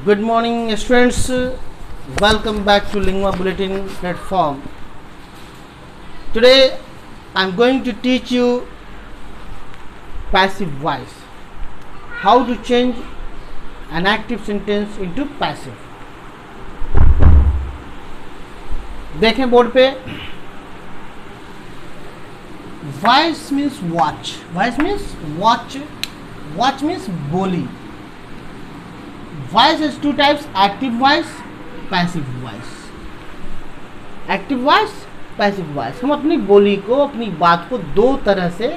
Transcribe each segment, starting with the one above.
Good morning students, welcome back to Lingua Bulletin platform. Today I am going to teach you passive voice, how to change an active sentence into passive. देखें board पे, voice means watch, voice means watch, watch means बोली. Voice has two types: active voice, passive voice. Active voice, passive voice. हम अपनी बोली को, अपनी बात को दो तरह से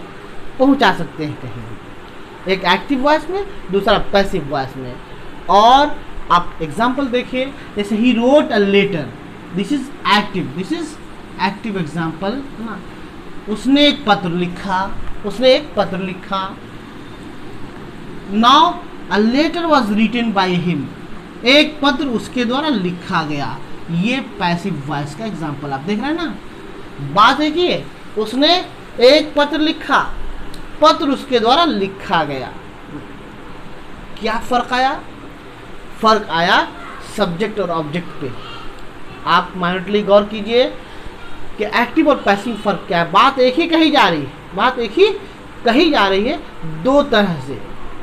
पहुंचा सकते हैं कहीं भी, एक एक्टिव वॉइस में, दूसरा पैसिव वॉइस में. और आप एग्जाम्पल देखिए, जैसे ही wrote a letter, this is active, this is active example ना. उसने एक पत्र लिखा, उसने एक पत्र लिखा. Now A letter was written by him. एक पत्र उसके द्वारा लिखा गया. ये पैसिव वॉइस का एग्जाम्पल आप देख रहे हैं ना. बात है कि उसने एक पत्र लिखा, पत्र उसके द्वारा लिखा गया. क्या फर्क आया? फर्क आया सब्जेक्ट और ऑब्जेक्ट पे. आप माइनरली गौर कीजिए कि एक्टिव और पैसिव फर्क क्या है. बात एक ही कही जा रही है, बात एक ही कही जा रही है, दो तरह से,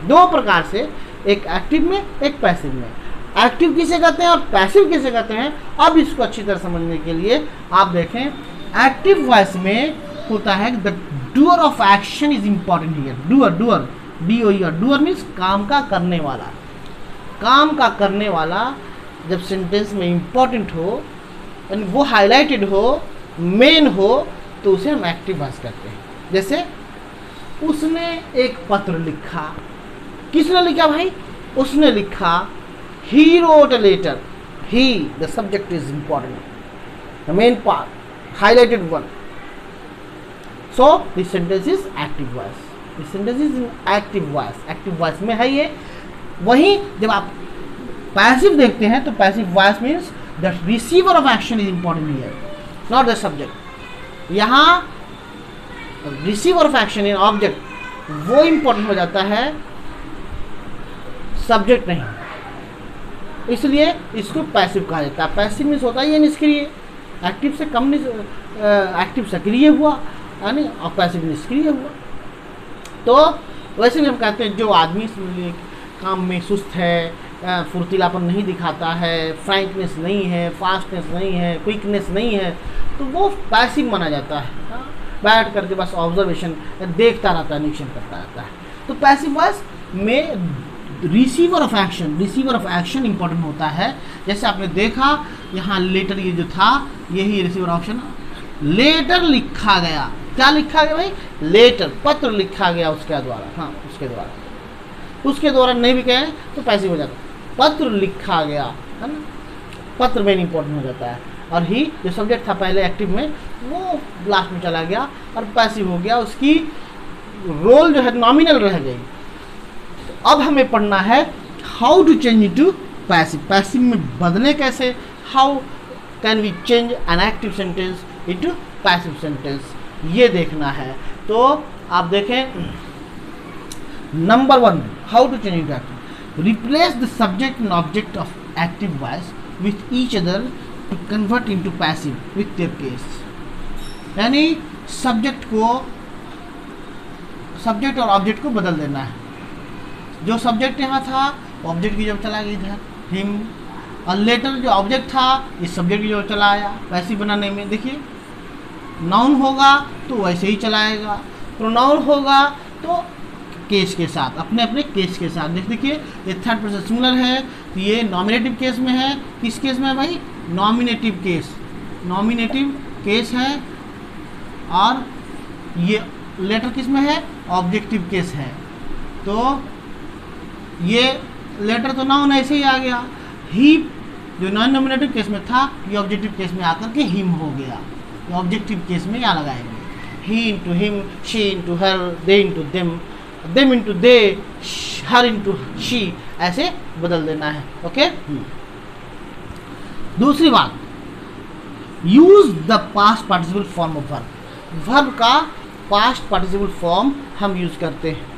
दो प्रकार से, एक एक्टिव में, एक पैसिव में. एक्टिव किसे कहते हैं और पैसिव किसे कहते हैं, अब इसको अच्छी तरह समझने के लिए आप देखें. एक्टिव वॉइस में होता है the doer of action is important here. Doer, doer, DOER, doer means काम का करने वाला. काम का करने वाला जब सेंटेंस में इंपॉर्टेंट हो, वो हाईलाइटेड हो, मेन हो, तो उसे हम एक्टिव वॉइस कहते हैं. जैसे उसने एक पत्र लिखा. किसने लिखा भाई? उसने लिखा. He wrote a letter. He, the subject is important, the main part, highlighted one. So this sentence is active voice. This sentence is active voice. Active voice में है ये. वहीं जब आप passive देखते हैं तो passive voice means the receiver of action is important here, not the subject. यहाँ receiver of action in object वो important हो जाता है, सब्जेक्ट नहीं. इसलिए इसको पैसिव कहा जाता है. पैसिव मीन्स होता है ये निष्क्रिय. एक्टिव से कम, एक्टिव सक्रिय हुआ यानी, और पैसिव निष्क्रिय हुआ. तो वैसे भी हम कहते हैं जो आदमी काम में सुस्त है, फुर्तीलापन नहीं दिखाता है, फ्रैंकनेस नहीं है, फास्टनेस नहीं है, क्विकनेस नहीं है, तो वो पैसिव माना जाता है. बैठ करके बस ऑब्जर्वेशन, देखता रहता है, निरीक्षण करता रहता है. तो पैसिव वॉइस में receiver of action, receiver of action important होता है. जैसे आपने देखा यहाँ लेटर, ये जो था यही रिसीवर ऑफ एक्शन. लेटर लिखा गया. क्या लिखा गया भाई? लेटर, पत्र लिखा गया उसके द्वारा. हाँ, उसके द्वारा, उसके द्वारा नहीं भी कहें तो पैसिव हो जाता है. पत्र लिखा गया है ना, पत्र में इंपॉर्टेंट हो जाता है. और ही जो सब्जेक्ट था पहले एक्टिव में, वो लास्ट में चला गया और पैसिव हो गया. उसकी रोल जो है नॉमिनल रह गई. अब हमें पढ़ना है how to change into passive. Passive में बदले कैसे, how can we change an active sentence into passive sentence, ये देखना है. तो आप देखें, number 1, how to change into active. Replace the subject and object of active voice with each other to convert into passive with their case. यानी subject और object को बदल देना है. जो सब्जेक्ट यहाँ था, ऑब्जेक्ट की जगह चला गया इधर, हिम. और लेटर जो ऑब्जेक्ट था, इस सब्जेक्ट की जगह चला आया. पैसिव बनाने में देखिए, नाउन होगा तो वैसे ही चलाएगा, प्रोनाउन होगा तो केस के साथ, अपने अपने केस के साथ. देखिए ये थर्ड पर्सन सिंगुलर है, तो ये नॉमिनेटिव केस में है. किस केस में है भाई? नॉमिनेटिव केस, नॉमिनेटिव केस है. और ये लेटर किस में है? ऑब्जेक्टिव केस है. तो ये लेटर तो नाउन ऐसे ही आ गया. ही जो नॉन नॉमिनेटिव केस में था, ये ऑब्जेक्टिव केस में आकर के हिम हो गया. ये ऑब्जेक्टिव केस में यहाँ लगाएंगे. He into him, she into her, they into them, them into they, her into she, ऐसे बदल देना है. ओके. दूसरी बात, use the past participle form of verb. Verb का पास्ट पार्टिसिपल फॉर्म हम यूज करते हैं.